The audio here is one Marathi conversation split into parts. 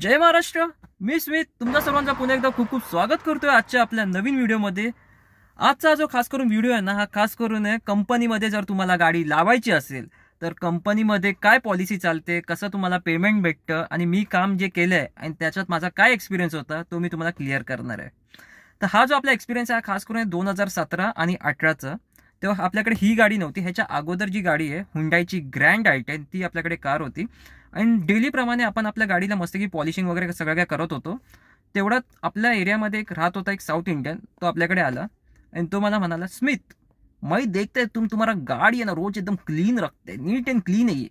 जय महाराष्ट्र. मी स्मित तुमच्या सर्वांचा पुन्हा एकदा खूप खूप स्वागत करतोय आजच्या आपल्या नवीन व्हिडिओमध्ये. आजचा जो खास करून व्हिडिओ आहे ना, हा खास करून आहे कंपनीमध्ये जर तुम्हाला गाडी लावायची असेल तर कंपनीमध्ये काय पॉलिसी चालते, कसं तुम्हाला पेमेंट भेटतं आणि मी काम जे केलंय आणि त्याच्यात माझा काय एक्सपिरियन्स होता तो मी तुम्हाला क्लिअर करणार आहे. तर हा जो आपला एक्सपिरियन्स आहे खास करून 2017 आणि 18चा. तेव्हा आपल्याकडे ही गाडी नव्हती. ह्याच्या अगोदर जी गाडी आहे हुंडाईची ग्रँड i10 ती आपल्याकडे कार होती आणि डेलीप्रमाणे आपण आपल्या गाडीला मस्तकी पॉलिशिंग वगैरे सगळं काय करत होतो. तेवढ्यात आपल्या एरियामध्ये एक राहत होता एक साऊथ इंडियन, तो आपल्याकडे आला आणि तो मला म्हणाला, स्मित मैं देखते तुम्हारा गाड़ी है ना रोज एकदम क्लीन रखते, नीट एंड क्लीन है ये.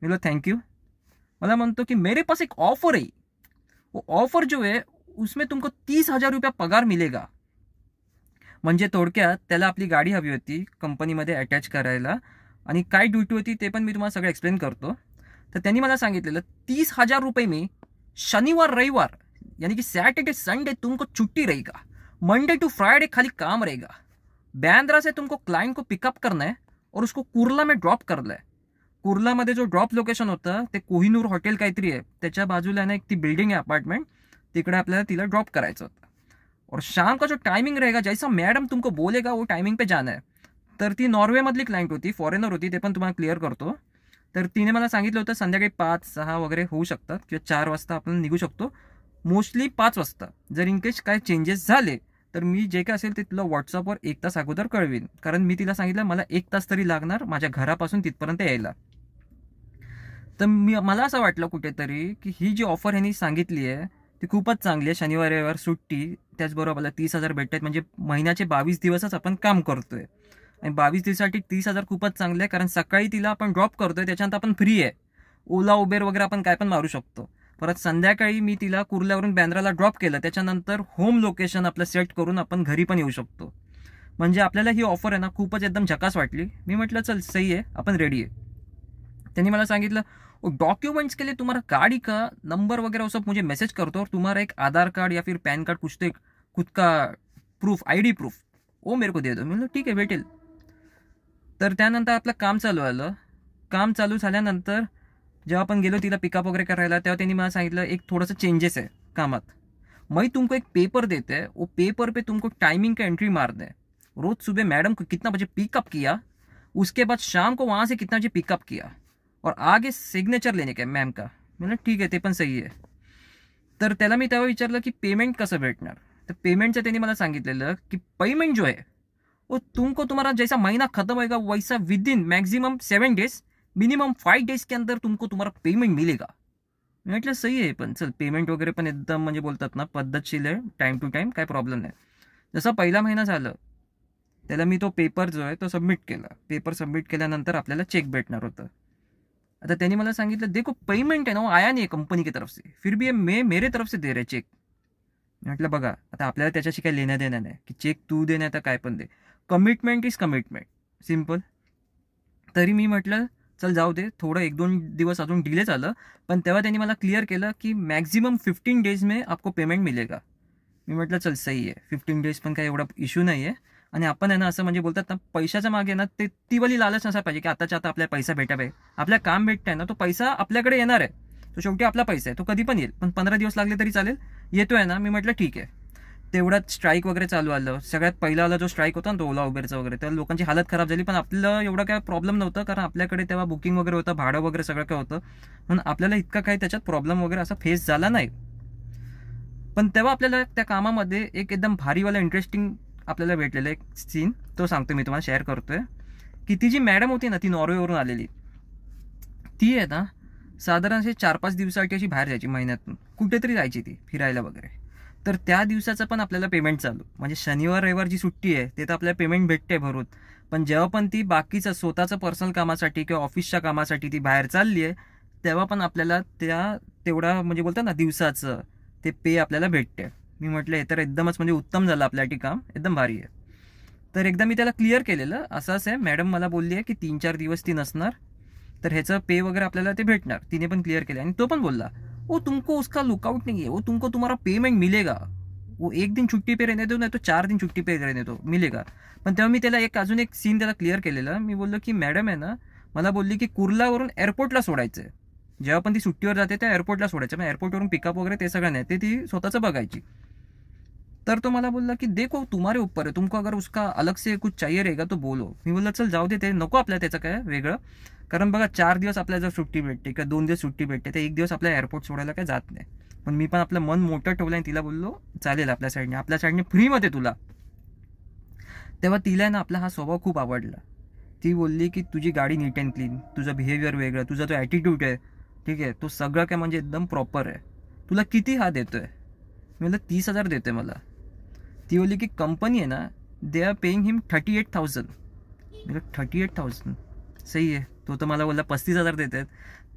मी बोला थैंक यू. मला म्हणतो की मेरे पास एक ऑफर है, वो ऑफर जो है उसमें तुमको 30,000 रुपया पगार मिलेगा. म्हणजे थोडक्यात त्याला आपली गाडी हवी होती कंपनीमध्ये अटॅच करायला आणि काय ड्युटी होती ते पण मी तुम्हाला सगळं एक्सप्लेन करतो. तर त्यांनी मला सांगितलेलं 30,000 रुपये में शनिवार रविवार यानी कि सैटरडे संडे तुमको छुट्टी रहेगा, मंडे टू फ्राइडे खाली काम रहेगा. बांद्रा से तुमको क्लाइंट को पिकअप करना है और उसको कुर्ला में ड्रॉप करना है. कुर्लामध्ये जो ड्रॉप लोकेशन होतं ते कोहिनूर हॉटेल काहीतरी आहे, त्याच्या बाजूला ना एक ती बिल्डिंग आहे अपार्टमेंट, तिकडे आपल्याला तिला ड्रॉप करायचं होतं. और शाम का जो टाइमिंग रहेगा जैसा मैडम तुमको बोलेगा वो टाइमिंग पे जाना है. तर ती नॉर्वेमधली क्लायंट होती, फॉरेनर होती, ते पण तुम्हाला क्लिअर करतो. तर तिने मला सांगितलं होतं संध्याकाळी 5-6 वगैरे होऊ शकतात किंवा 4 वाजता आपण निघू शकतो, मोस्टली 5 वाजता. जर इन केस काय चेंजेस झाले तर मी जे काय असेल ते तुला व्हॉट्सअपवर 1 तास अगोदर कळवीन, कारण मी तिला सांगितलं मला 1 तास तरी लागणार माझ्या घरापासून तिथपर्यंत यायला. तर मला असं वाटलं कुठेतरी की ही जी ऑफर ह्यांनी सांगितली आहे ती खूपच चांगली आहे. शनिवार रविवार सुट्टी, त्याचबरोबर आपल्याला 30,000 भेटतात, म्हणजे महिन्याचे 22 दिवसच आपण काम करतोय आणि 22 दिवसासाठी 30,000 खूपच चांगले आहे. कारण सकाळी तिला आपण ड्रॉप करतोय त्याच्यानंतर आपण फ्री आहे, ओला उबेर वगैरे आपण काय पण मारू शकतो. परत संध्याकाळी मी तिला कुर्ल्यावरून बांद्राला ड्रॉप केलं, त्याच्यानंतर होम लोकेशन आपलं सेट करून आपण घरी पण येऊ शकतो. म्हणजे आपल्याला ही ऑफर आहे ना खूपच एकदम झकास वाटली. मी म्हटलं चल सही आहे, आपण रेडी आहे. त्यांनी मला सांगितलं डॉक्यूमेंट्स के लिए तुम्हारा गाड़ी का नंबर वगैरह वो सब मुझे मैसेज कर दो और तुम्हारा एक आधार कार्ड या फिर पैन कार्ड कुछ तो एक खुद का प्रूफ, आईडी प्रूफ वो मेरे को दे दो. म्हणलं ठीक आहे भेटेल. तर त्यानंतर आपलं काम चालू आलं. काम चालू झाल्यानंतर जेव्हा आपण गेलो तिला पिकअप वगैरे करायला, तेव्हा त्यांनी मला सांगितलं एक थोडंसं चेंजेस आहे कामात. मैं तुमको एक पेपर देते हैं, वो पेपर पे तुमको टाइमिंग का एंट्री मारना है. रोज सुबह मैडम को कितना बजे पिकअप किया, उसके बाद शाम को वहाँ से कितना बजे पिकअप किया और आगे सिग्नेचर लेने का मॅम का. म्हणजे ठीक आहे, ते पण सही आहे. तर त्याला मी तेव्हा विचारलं की पेमेंट कसं भेटणार. तर पेमेंटचं त्यांनी मला सांगितलेलं की पेमेंट जो है वो तुमको तुम्हारा जैसा महीना खत्म होएगा वैसा within maximum 7 days minimum 5 days के अंदर तुमको तुम्हारा पेमेंट मिलेगा. म्हटलं सही आहे, पण चल पेमेंट वगैरे पण एकदम म्हणजे बोलतात ना पद्धतशीर आहे, टाईम टू टाईम, काय प्रॉब्लेम नाही. जसा पहिला महिना झालं त्याला मी तो पेपर जो आहे तो सबमिट केला. पेपर सबमिट केल्यानंतर आपल्याला चेक भेटणार होतं. आता त्यांनी मला सांगितलं देखो पेमेंट है ना वो आया नहीं है कंपनी की तरफ से, फिर भी मैं मेरे तरफ से दे रहे चेक. म्हटलं बघा आता आपल्याला त्याच्याशी काही लेणं देणं नाही की चेक तू दे नाही तर काय पण दे. Commitment is commitment, simple. तरी मी म्हटलं चल जाऊ दे, थोडं 1-2 दिवस अजून डिले झालं, पण तेव्हा त्यांनी मला क्लिअर केलं की मॅक्झिमम 15 डेज में आपको पेमेंट मिलेगा. मी म्हटलं चल सही आहे, 15 डेज पण काही एवढा इश्यू नाही आहे. आणि आपण आहे ना असं म्हणजे बोलतात ना पैशाच्या मागे ना ते ती वाली लालच नसायला पाहिजे की आताच्या आता आपल्याला पैसा भेटावे. आपल्या काम भेटतंय ना तो पैसा आपल्याकडे येणार आहे, तो शेवटी आपला पैसा आहे, तो कधी पण येईल, पण 15 दिवस लागले तरी चालेल, येतोय ना. मी म्हटलं ठीक आहे. तेवढ्यात स्ट्राईक वगैरे चालू आलं. सगळ्यात पहिला आला जो स्ट्राईक होता ना तो ओला उबेरचा वगैरे, तर लोकांची हालत खराब झाली. पण आपलं एवढं काय प्रॉब्लेम नव्हतं, कारण आपल्याकडे तेव्हा बुकिंग वगैरे होतं, भाडं वगैरे सगळं काय होतं, म्हणून आपल्याला इतका काही त्याच्यात प्रॉब्लेम वगैरे असा फेस झाला नाही. पण तेव्हा आपल्याला त्या कामामध्ये एक एकदम भारीवाला इंटरेस्टिंग आपल्याला भेटलेलं एक सीन, तो सांगतो मी तुम्हाला, शेअर करतोय. की ती जी मॅडम होती ना ती नॉर्वेवरून आलेली, ती आहे ना साधारण असे 4-5 दिवसासाठी अशी बाहेर जायची, महिन्यातून कुठेतरी जायची ती फिरायला वगैरे. तर त्या दिवसाचं पण आपल्याला पेमेंट चालू, म्हणजे शनिवार रविवार जी सुट्टी आहे ते तर आपल्याला पेमेंट भेटते भरून, पण जेव्हा पण ती बाकीचं स्वतःचं पर्सनल कामासाठी किंवा ऑफिसच्या कामासाठी ती बाहेर चालली आहे तेव्हा पण आपल्याला तेवढा म्हणजे बोलतात ना दिवसाचं ते पे आपल्याला भेटते. मी म्हटलं हे तर एकदमच म्हणजे उत्तम झालं आपल्यासाठी, काम एकदम भारी आहे. तर एकदा मी त्याला क्लिअर केलेलं असं आहे, मॅडम मला बोलली आहे की 3-4 दिवस ती नसणार, तर ह्याचं पे वगैरे आपल्याला ते भेटणार. तिने पण क्लिअर केलं आणि तो पण बोलला वो तुमको उसका लुकआउट नहीं है, वो तुमको तुम्हारा पेमेंट मिलेगा, वो 1 दिन छुट्टी पे रहने दो नाही तो 4 दिन छुट्टी पे रहने दो, मिलेगा. पण तेव्हा मी त्याला अजून एक सीन त्याला क्लिअर केलेलं. मी बोललो की मॅडम आहे ना मला बोलली की कुर्लावरून एअरपोर्टला सोडायचं आहे, जेव्हा पण ती सुट्टीवर जाते त्या एअरपोर्टला सोडायचं, मग एअरपोर्टवरून पिकअप वगैरे ते सगळं नाही, ते ती स्वतःचं बघायची. तर तो मला बोलला की देखो तुम्हारे ऊपर है, तुमको अगर उसका अलग से कुछ चाहिए रहेगा तो बोलो. मी बोलला चल जाऊ दे, ते नको आपल्याला त्याचं काय वेगळं. कारण बघा 4 दिवस आपल्याला जर सुट्टी भेटते किंवा 2 दिवस सुट्टी भेटते, तर 1 दिवस आपल्या एअरपोर्ट सोडायला काय जात नाही. पण मी पण आपलं मन मोठं ठेवलं आणि तिला बोललो चालेल आपल्या साईडने फ्रीमध्ये तुला. तेव्हा तिला ना आपला हा स्वभाव खूप आवडला. ती बोलली की तुझी गाडी नीट अँड क्लीन, तुझं बिहेवियर वेगळं, तुझा जो ॲटिट्यूड आहे ठीक आहे तो सगळं काय म्हणजे एकदम प्रॉपर आहे. तुला किती हा देतोय? मी म्हणलं 30,000 देतोय मला. ती बोलली की कंपनी आहे ना, दे आर पेइंग हिम 38,000. म्हणजे 38,000 सही आहे. तो तर मला बोलला 35,000 देतात.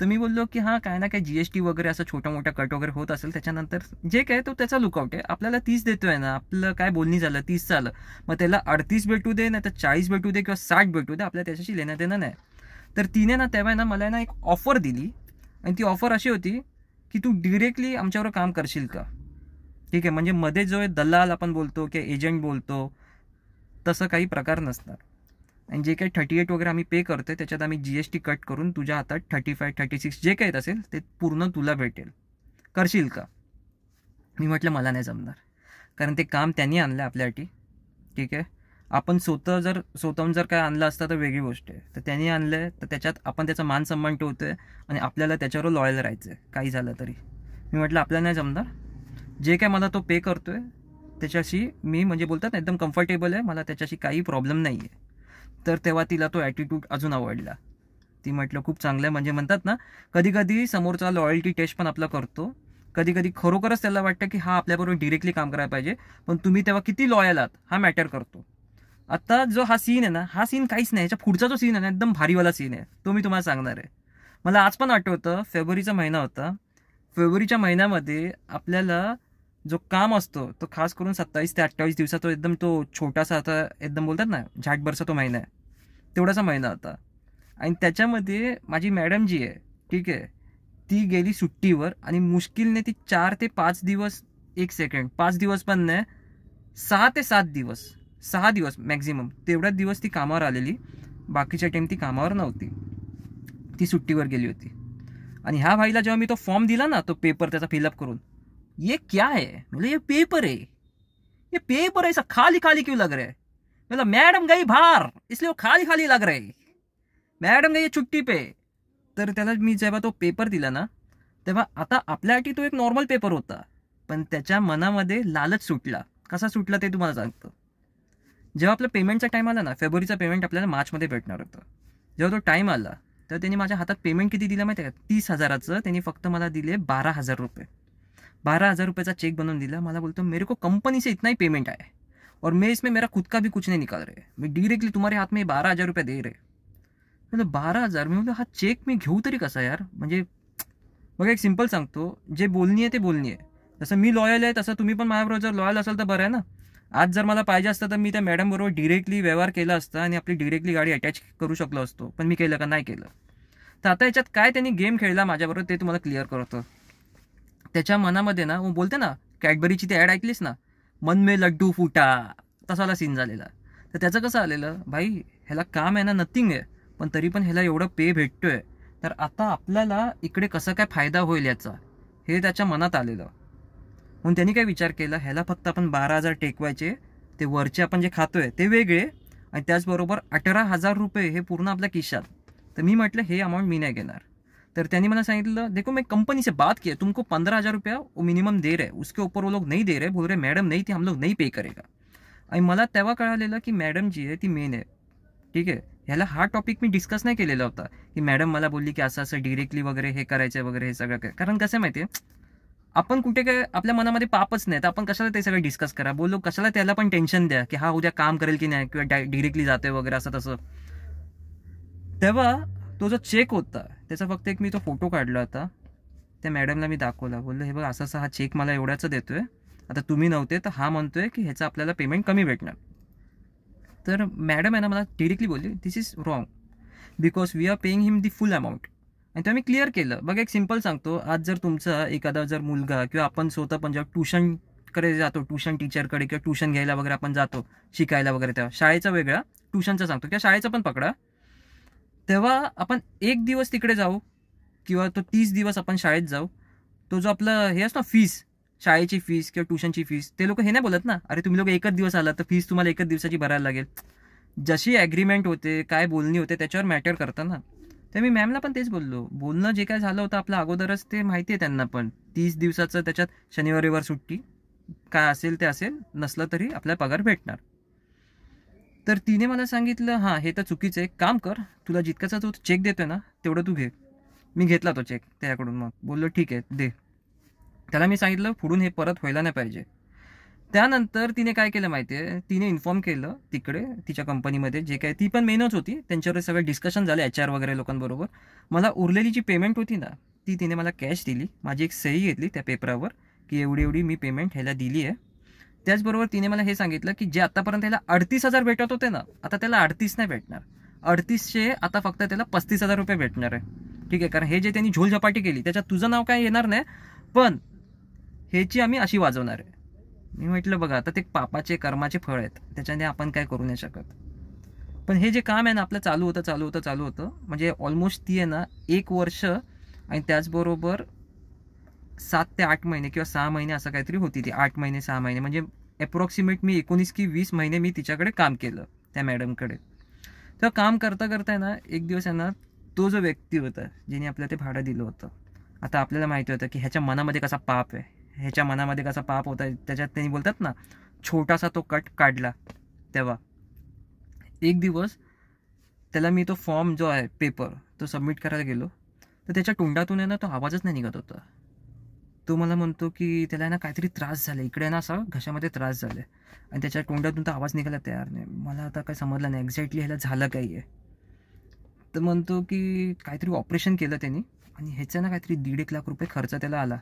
तर मी बोललो की हां काय ना काय GST वगैरे असं छोटा मोठा कट वगैरे होत असेल, त्याच्यानंतर जे काय तो त्याचा लुकआउट आहे. आपल्याला 30 देतोय ना, आपलं काय बोलणी झालं 30 झालं, मग त्याला 38 भेटू दे नाही तर 40 भेटू दे किंवा 60 भेटू दे, आपल्याला त्याच्याशी लेणं देणं नाही. तर तिने ना तेव्हा ना मला ना एक ऑफर दिली आणि ती ऑफर अशी होती की तू डिरेक्टली आमच्यावर काम करशील का. ठीक आहे, म्हणजे मध्ये जो दलाल आपण बोलतो की एजंट बोलतो तसं काही प्रकार नसणार. आणि जे काही 38 वगैरे आम्ही पे करतोय त्याच्यात आम्ही GST कट करून तुझ्या हातात 35, 36 जे काही असेल ते पूर्ण तुला भेटेल. करशील का? मी म्हटलं मला नाही जमणार, कारण ते काम त्यांनी आणलं आपल्यासाठी. ठीक आहे, आपण स्वतःहून जर काय आणलं असतं तर वेगळी गोष्ट आहे. तर त्यांनी आणलं तर त्याच्यात आपण त्याचा मान सन्मान ठेवतोय आणि आपल्याला त्याच्यावर लॉयल राहायचं आहे काही झालं तरी. मी म्हटलं आपल्याला नाही जमणार. जे काय मला तो पे करतोय त्याच्याशी मी म्हणजे बोलतात ना एकदम कम्फर्टेबल आहे, मला त्याच्याशी काही प्रॉब्लेम नाही आहे. तर तेव्हा तिला तो ॲटिट्यूड अजून आवडला. ती म्हटलं खूप चांगलं आहे. म्हणजे म्हणतात ना कधी कधी समोरचा लॉयल्टी टेस्ट पण आपला करतो. कधी कधी खरोखरच त्याला वाटतं की हा आपल्याबरोबर डिरेक्टली काम करायला पाहिजे, पण तुम्ही तेव्हा किती लॉयल आहात हा मॅटर करतो. आता जो हा सीन आहे ना, हा सीन काहीच नाही, याच्या पुढचा जो सीन आहे ना एकदम भारीवाला सीन आहे, तो मी तुम्हाला सांगणार आहे. मला आज पण आठवतं फेब्रुवारीचा महिना होता. फेब्रुवारीच्या महिन्यामध्ये आपल्याला जो काम असतो तो खास करून 27 ते 28 दिवसात तो एकदम तो छोटासा आता एकदम बोलतात ना झाटभरचा तो महिना आहे, तेवढासा महिना होता. आणि त्याच्यामध्ये माझी मॅडम जी आहे ठीक आहे ती गेली सुट्टीवर आणि मुश्किलने ती 4 ते 5 दिवस, 5 दिवस पण नाही, 6 ते 7 दिवस, 6 दिवस मॅक्झिमम तेवढ्याच दिवस ती कामावर आलेली. बाकीच्या टाईम ती कामावर नव्हती, ती सुट्टीवर गेली होती. आणि ह्या भाईला जेव्हा मी तो फॉर्म दिला ना, तो पेपर त्याचा फिलअप करून, ये क्या है, मतलब ये पेपर है, ये पेपर ऐसा खाली खाली क्यों लग रहा है. मतलब मैडम गई बाहर इसलिए वो खाली खाली लग रहा है, मॅडम गई छुट्टी पे. तर त्याला मी जेव्हा तो पेपर दिला ना, तेव्हा आता आपल्यासाठी तो एक नॉर्मल पेपर होता, पण त्याच्या मनामध्ये लालच सुटला. कसा सुटला ते तुम्हाला सांगतो. जेव्हा आपलं पेमेंटचा टाईम आला ना, फेब्रुवारीचा पेमेंट आपल्याला मार्चमध्ये भेटणार होतं. जेव्हा तो टाईम आला तर त्यांनी माझ्या हातात पेमेंट किती दिलं माहिती आहे का? 30,000चं त्यांनी फक्त मला दिले 12,000 रुपये. 12,000 रुपये चेक बनवून दिला. मला बोलतो मेरे को कंपनी से इतना ही पेमेंट आया और मैं इसमें मेरा खुद का भी कुछ नहीं निकाल रहे, मैं डायरेक्टली तुम्हारे हाथ में 12,000 रुपये दे रहे. म्हणजे 12,000. मी म्हणतो हा चेक मी घेऊ तरी कसा यार. म्हणजे बघा एक सिम्पल सांगतो, जे बोलणी आहे ते बोलणी आहे. जसं मी लॉयल आहे तसं तुम्ही पण माझ्याबरोबर जर लॉयल असाल तर बरं आहे ना. आज जर मला पाहिजे असतं तर मी त्या मॅडम बरोबर डिरेक्टली व्यवहार केला असता आणि आपली डिरेक्टली गाडी अटॅच करू शकलो असतो, पण मी केलं का नाही केलं. तर आता याच्यात काय त्यांनी गेम खेळला माझ्याबरोबर ते तुम्हाला क्लिअर करतो. त्याच्या मनामध्ये ना बोलते ना कॅडबरीची ती ॲड ऐकलीस ना, मन में लड्डू फुटा, तसाला सीन झालेला. तर त्याचं कसं आलेलं, भाई ह्याला काम आहे ना नथिंग आहे, पण तरी पण ह्याला एवढं पे भेटतोय, तर आता आपल्याला इकडे कसं काय फायदा होईल याचा, हे त्याच्या मनात आलेलं. म्हणून त्यांनी काय विचार केला, ह्याला फक्त आपण 12,000 टेकवायचे, ते वरचे आपण जे खातोय ते वेगळे, आणि त्याचबरोबर 18,000 रुपये हे पूर्ण आपल्या खिशात. तर मी म्हटलं हे अमाऊंट मी नाही घेणार. तर त्यांनी मला सांगितलं देखो मैं कंपनी से बात किया, तुमको 15,000 रुपया वो मिनिमम दे रहे, उसके ऊपर वो लोग नहीं दे रहे, बोल रहे मॅडम नहीं थी, हम लोग नहीं पे करेगा. आणि मला तेव्हा कळालेलं की मॅडम जी आहे ती मेन आहे. ठीक आहे, ह्याला हा टॉपिक मी डिस्कस नाही केलेला होता की मॅडम मला बोलली की असं असं डिरेक्टली वगैरे हे करायचं वगैरे हे सगळं काय. कारण कसं माहिती आहे, आपण कुठे काय आपल्या मनामध्ये पापच नाही तर आपण कशाला ते सगळं डिस्कस करा. बोललो कशाला त्याला पण टेन्शन द्या की हा उद्या काम करेल की नाही किंवा डिरेक्टली जाते वगैरे असं तसं. तेव्हा तो जो चेक होता त्याचा फक्त एक मी तो फोटो काढला होता, त्या मॅडमला मी दाखवला. बोललो हे बघ असं असं हा चेक मला एवढ्याचं देतोय, आता तुम्ही नव्हते तर हा म्हणतोय की ह्याचं आपल्याला पेमेंट कमी भेटणार. तर मॅडम आहे ना मला डिरेक्टली बोलली this is wrong because we are paying him the full amount. आणि तेव्हा मी क्लिअर केलं. बघा एक सिम्पल सांगतो, आज जर तुमचा एखादा जर मुलगा किंवा आपण स्वतः पण जेव्हा ट्युशनकडे जातो, ट्युशन टीचरकडे किंवा ट्युशन घ्यायला वगैरे आपण जातो शिकायला वगैरे, तेव्हा शाळेचा वेगळा ट्युशनचा सांगतो किंवा शाळेचा पण पकडा, तेव्हा आपण एक दिवस तिकडे जाऊ किंवा तो 30 दिवस आपण शाळेत जाऊ, तो जो आपला हे असतो फीस, शाळेची फीस किंवा ट्युशनची फीस, ते लोक हे नाही बोलत ना, अरे तुम्ही लोक एकच दिवस आला तर फीस तुम्हाला एकच दिवसाची भरायला लागेल. जशी ॲग्रीमेंट होते, काय बोलणी होते, त्याच्यावर मॅटर करतं ना. तर मी मॅमला पण तेच बोललो, बोलणं जे काय झालं होतं आपलं अगोदरच ते माहिती आहे त्यांना पण. 30 दिवसाचं त्याच्यात शनिवार रविवार सुट्टी, काय असेल ते असेल, नसलं तरी आपल्याला पगार भेटणार. तर तिने मला सांगितलं, हां हे तर चुकीचं आहे, काम कर, तुला जितकाचा तो चेक देतोय ना तेवढं तू घे. मी घेतला तो चेक त्याच्याकडून. मग बोललो ठीक आहे दे. त्याला मी सांगितलं पुढून हे परत व्हायला नाही पाहिजे. त्यानंतर तिने काय केलं माहिती आहे, तिने इन्फॉर्म केलं तिकडे तिच्या कंपनीमध्ये, जे काय ती पण मेनच होती, त्यांच्यावर सगळं डिस्कशन झालं HR वगैरे लोकांबरोबर. मला उरलेली जी पेमेंट होती ना ती तिने मला कॅश दिली, माझी एक सही घेतली त्या पेपरावर की एवढी एवढी मी पेमेंट ह्याला दिली आहे. त्याचबरोबर तिने मला हे सांगितलं की जे आतापर्यंत त्याला 38,000 भेटत होते ना, आता त्याला 38 नाही भेटणार, 3800 आता फक्त त्याला 35,000 रुपये भेटणार आहे. ठीक आहे, कारण हे जे त्यांनी झोलझपाटी केली त्याच्यात तुझं नाव काय येणार नाही, पण ह्याची आम्ही अशी वाजवणार आहे. मी म्हटलं बघा आता ते पापाचे कर्माचे फळ आहेत, त्याच्याने आपण काय करू नाही शकत. पण हे जे काम आहे ना आपलं चालू होतं म्हणजे ऑलमोस्ट ती आहे ना 1 वर्ष आणि त्याचबरोबर 7 ते 8 महिने किंवा 6 महिने असं काहीतरी होती ती. 8 महिने 6 महिने म्हणजे अप्रॉक्सिमेट मी 19 की 20 महिने मी तिच्याकडे काम केलं त्या मॅडमकडे. तर काम करता करता आहे ना एक दिवस आहे ना तो जो व्यक्ती होता ज्याने आपल्याला ते भाडं दिलं होतं, आता आपल्याला माहिती होतं की ह्याच्या मनामध्ये कसा पाप आहे, ह्याच्या मनामध्ये कसा पाप होता. त्याच्यात त्यांनी बोलतात ना छोटासा तो कट काढला. तेव्हा एक दिवस त्याला मी तो फॉर्म जो आहे पेपर तो सबमिट करायला गेलो, तर त्याच्या तोंडातून आहे ना तो आवाजच नाही निघत होता. तो मला म्हणतो की त्याला ना काहीतरी त्रास झाला, इकडे ना असा घशामध्ये त्रास झाला आणि त्याच्या तोंडातून तो आवाज निघायला तयार नाही. मला आता काय समजलं नाही एक्झॅक्टली ह्याला झालं काही आहे. तर म्हणतो की काहीतरी ऑपरेशन केलं त्यांनी आणि ह्याचा ना काहीतरी 1.5 लाख रुपये खर्च त्याला आला.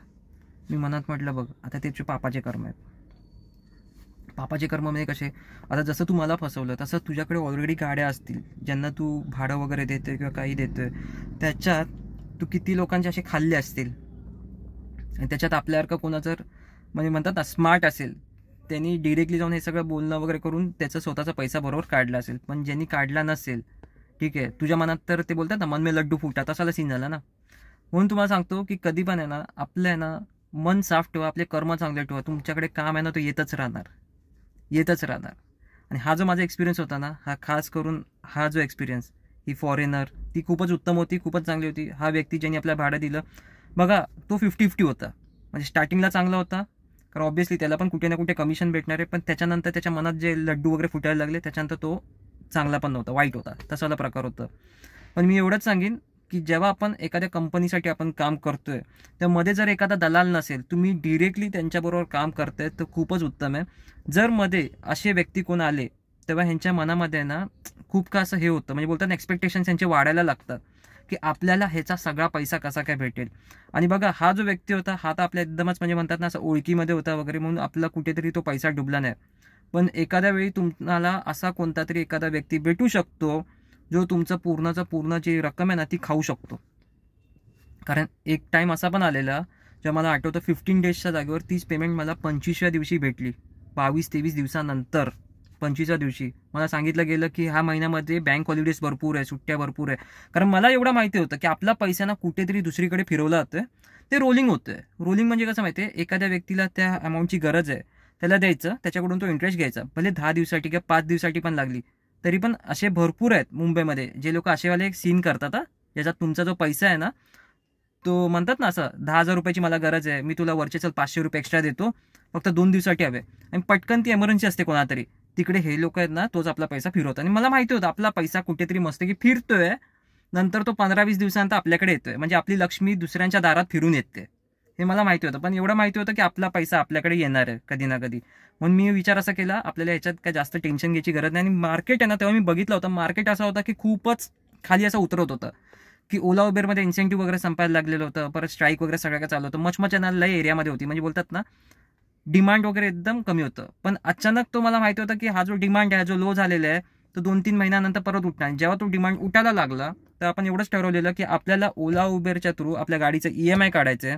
मी मनात म्हटलं बघ आता त्याचे पापाचे कर्म आहेत. पापाचे कर्म म्हणजे कसे, आता जसं तू मला फसवलं तसं तुझ्याकडे ऑलरेडी गाड्या असतील ज्यांना तू भाडं वगैरे देतोय किंवा काही देतोय, त्याच्यात तू किती लोकांचे असे खाल्ले असतील आणि त्याच्यात आपल्यासारखं कोणा जर म्हणजे म्हणतात ना स्मार्ट असेल त्यांनी डिरेक्टली जाऊन हे सगळं बोलणं वगैरे करून त्याचा स्वतःचा पैसा बरोबर काढला असेल. पण ज्यांनी काढला नसेल, ठीक आहे, तुझ्या मनात तर ते बोलतात ना मन में लड्डू फुटा, तसाला सीन झाला ना. म्हणून तुम्हाला सांगतो की कधी पण आहे ना आपलं आहे ना मन साफ ठेवा, आपले कर्म चांगले ठेवा, तुमच्याकडे काम आहे ना तो येतच राहणार. आणि हा जो माझा एक्सपिरियन्स होता ना, हा खास करून हा जो एक्सपिरियन्स, ही फॉरेनर ती खूपच उत्तम होती, खूपच चांगली होती. हा व्यक्ती ज्यांनी आपल्याला भाडं दिलं बघा तो 50-50 होता. म्हणजे स्टार्टिंगला चांगला होता कारण ऑब्व्हियसली त्याला पण कुठे ना कुठे कमिशन भेटणार आहे, पण त्याच्यानंतर त्याच्या मनात जे लड्डू वगैरे फुटायला लागले त्याच्यानंतर तो चांगला पण नव्हता, वाईट होता, तसाला प्रकार होता. पण मी एवढंच सांगेन की जेव्हा आपण एखाद्या कंपनीसाठी आपण काम करतोय त्यामध्ये जर एखादा दलाल नसेल, तुम्ही डिरेक्टली त्यांच्याबरोबर काम करताय तर खूपच उत्तम आहे. जर मध्ये असे व्यक्ती कोण आले तेव्हा ह्यांच्या मनामध्ये ना खूप का असं हे होतं, म्हणजे बोलतात ना एक्सपेक्टेशन्स यांचे वाढायला लागतात की आपल्याला ह्याचा सगळा पैसा कसा काय भेटेल. आणि बघा हा जो व्यक्ती होता हा तर आपल्या एकदमच म्हणजे म्हणतात ना असं ओळखीमध्ये होता वगैरे म्हणून आपला कुठेतरी तो पैसा डुबला नाही. पण एखाद्या वेळी तुम्हाला असा कोणता तरी एखादा व्यक्ती भेटू शकतो जो तुमचं पूर्ण जी रक्कम आहे ना ती खाऊ शकतो. कारण एक टाईम असा पण आलेला जेव्हा मला आठवतं 15 डेजच्या जागेवर 30 पेमेंट मला 25व्या दिवशी भेटली. 22-23 दिवसानंतर 25व्या दिवशी मला सांगितलं गेलं की ह्या महिन्यामध्ये बँक हॉलिडेज भरपूर आहे, सुट्ट्या भरपूर आहे. कारण मला एवढं माहिती होतं की आपला पैसा ना कुठेतरी दुसरीकडे फिरवला जातोय, ते रोलिंग होतंय. रोलिंग म्हणजे कसं माहिती आहे, एखाद्या व्यक्तीला त्या अमाऊंटची गरज आहे त्याला द्यायचं, त्याच्याकडून तो इंटरेस्ट घ्यायचा, भले 10 दिवसासाठी किंवा 5 दिवसासाठी पण लागली तरी. पण असे भरपूर आहेत मुंबईमध्ये जे लोक असेवाले सीन करतात ज्याच्यात तुमचा जो पैसा आहे ना तो म्हणतात ना असं 10,000 रुपयाची मला गरज आहे, मी तुला वरचे चल 500 रुपये एक्स्ट्रा देतो, फक्त 2 दिवसासाठी हवे, आणि पटकन ती एमर्जन्सी असते कोणातरी तिकडे, हे लोक आहेत ना तोच आपला पैसा फिरवतात. आणि मला माहिती होतं आपला पैसा कुठेतरी मस्त की फिरतोय, नंतर तो 15-20 दिवसानंतर आपल्याकडे येतोय, म्हणजे आपली लक्ष्मी दुसऱ्यांच्या दारात फिरून येते, हे मला माहिती होतं. पण एवढं माहिती होतं की आपला पैसा आपल्याकडे येणार आहे कधी ना कधी. म्हणून मी विचार असा केला आपल्याला ह्याच्यात काय जास्त टेन्शन घ्यायची गरज नाही. आणि मार्केट आहे ना तेव्हा मी बघितलं होतं, मार्केट असा होता की खूपच खाली असं उतरत होतं की ओला उबेरमध्ये इन्सेंटिव्ह वगैरे संपायला लागलेलं होतं, परत स्ट्राईक वगैरे सगळं काय चालू होतं, मचमचना लय एरियामध्ये होती, म्हणजे बोलतात ना डिमांड वगैरे एकदम कमी होतं. पण अचानक तो मला माहिती होतं की हा जो डिमांड आहे जो लो झालेला आहे तो 2-3 महिन्यानंतर परत उठणार. जेव्हा तो डिमांड उठायला लागला तर आपण एवढंच ठरवलेलं की आपल्याला ओला उबेरच्या थ्रू आपल्या गाडीचं EMI काढायचं आहे,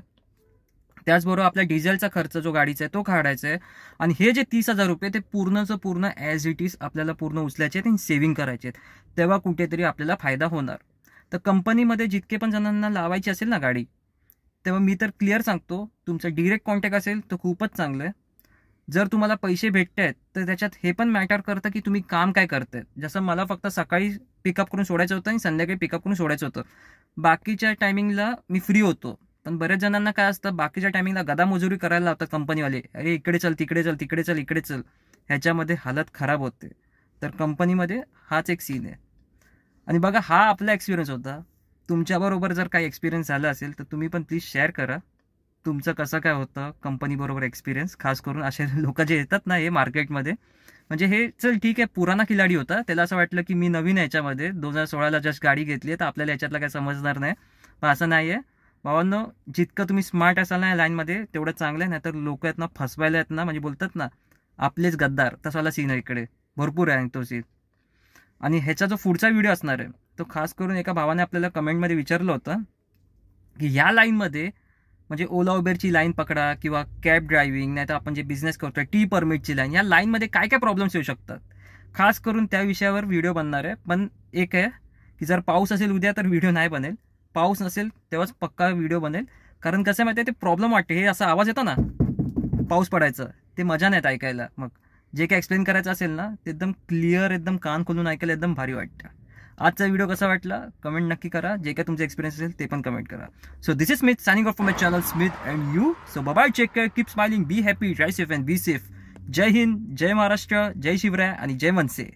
त्याचबरोबर आपल्या डिझेलचा खर्च जो गाडीचा आहे तो काढायचा आहे, आणि हे जे 30,000 रुपये ते पूर्ण ॲज इट इज आपल्याला पूर्ण उचलायचे आहेत आणि सेव्हिंग करायचे आहेत, तेव्हा कुठेतरी आपल्याला फायदा होणार. तर कंपनीमध्ये जितके पण जणांना लावायची असेल ना गाडी, तेव्हा मी तर क्लिअर सांगतो, तुमचं डिरेक्ट कॉन्टॅक्ट असेल तर खूपच चांगलं आहे. जर तुम्हाला पैसे भेटत आहेत तर त्याच्यात हे पण मॅटर करतं की तुम्ही काम काय करताय. जसं मला फक्त सकाळी पिकअप करून सोडायचं होतं आणि संध्याकाळी पिकअप करून सोडायचं होतं. बाकीच्या टायमिंगला मी फ्री होतो. पण बऱ्याच जणांना काय असतं, बाकीच्या टायमिंगला गदामजुरी करायला लावतात कंपनीवाले. अरे इकडे चल, तिकडे चल, तिकडे चल, इकडे चल. ह्याच्यामध्ये हालत खराब होते. तर कंपनीमध्ये हाच एक सीन आहे. आणि बघा, हा आपला एक्सपिरियन्स होता. तुमच्याबरोबर जर काही एक्सपिरियन्स झाला असेल तर तुम्ही पण प्लीज शेअर करा. तुमचं कसं काय होतं कंपनीबरोबर एक्सपिरियन्स. खास करून असे लोक जे येतात ना हे मार्केटमध्ये, म्हणजे हे चल ठीक आहे पुराणा खिलाडी होता, त्याला असं वाटलं की मी नवीन आहे याच्यामध्ये, 2016ला जस्ट गाडी घेतली आहे तर आपल्याला याच्यातलं काय समजणार नाही. पण असं नाही आहे भावांनो. जितकं तुम्ही स्मार्ट असाल ना या लाईनमध्ये तेवढं चांगलं आहे. नाही तर लोक आहेत ना फसवायला आहेत ना, म्हणजे बोलतात ना आपलेच गद्दार, तसाला सीन आहे इकडे भरपूर आहे तो सीन. आणि ह्याचा जो पुढचा व्हिडिओ असणार आहे तो खास करून एका भावाने आपल्याला कमेंटमध्ये विचारलं होतं की या लाईनमध्ये, म्हणजे ओला उबेरची लाईन पकडा किंवा कॅब ड्रायव्हिंग, नाही तर आपण जे बिझनेस करतोय टी परमिटची लाईन, या लाईनमध्ये काय काय प्रॉब्लेम्स येऊ शकतात. खास करून त्या विषयावर व्हिडिओ बनणार आहे. पण एक आहे की जर पाऊस असेल उद्या तर व्हिडिओ नाही बनेल, पाऊस नसेल तेव्हाच पक्का व्हिडिओ बनेल. कारण कसं माहिती आहे, ते प्रॉब्लेम वाटते, हे असा आवाज येतो ना पाऊस पडायचं, ते मजा नाहीत ऐकायला. मग जे काय एक्सप्लेन करायचं असेल ना ते एकदम क्लिअर, एकदम कान खोलून ऐकायला एकदम भारी वाटतं. आजचा व्हिडिओ कसा वाटला कमेंट नक्की करा. जे काय तुमचा एक्सपिरियन्स असेल ते पण कमेंट करा. So this is Smith signing off from my channel Smith and you. So bye bye, take care, keep smiling, be happy, drive safe and be safe. जय हिंद, जय महाराष्ट्र, जय शिवराय आणि जय मनसे.